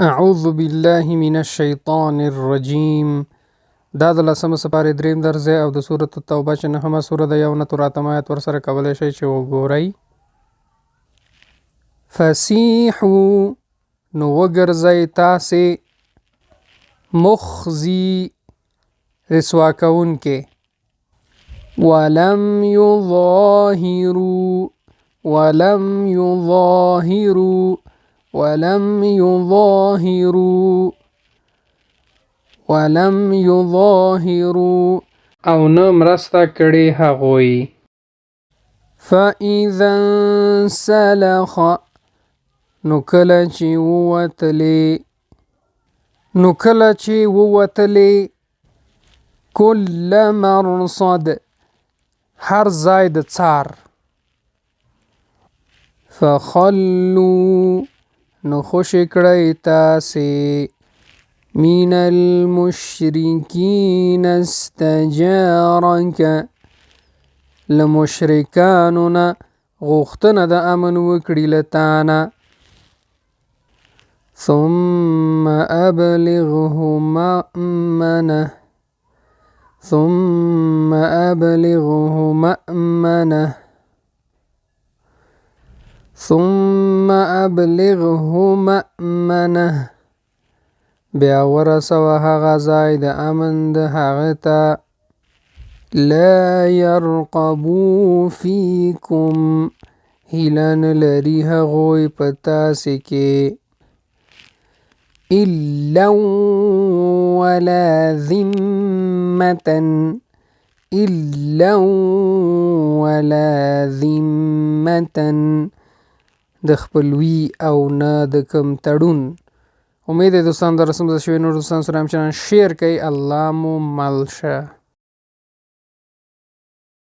اعوذ بالله من الشیطان الرجیم. دا د لسمه سپارې دریم درس دی او د سورة التوبه چې نهمه سوره د 1 نه تر 8 آیت ورسره کولی شئ چې وګورئ. فسیحوا نو وګرځئ تاسې مخزي رسوا کوونکې ولم یظاهروا او نه مرسته کړي هغوی. فاذا انسلخ نو کله چې ووتلې کل مرصد هر ځای د څار فخلو نو خوشی کړئ تاسې من المشرکین استجارک لمشرکانو نه غوښتنه د امن وکړي له تانه ثم ابلغه مأمنه بیا ورسوه هغه ځای د امن د هغه ته لا يرقبو فیکم هیله نه لري هغوی په تاسې کې الا ولا ذمة د خپلوي او نه د کم تړون. امید دوستان در رسم د شوی نور دوستان سره همچنان شیر کوي. الله مو مل شه.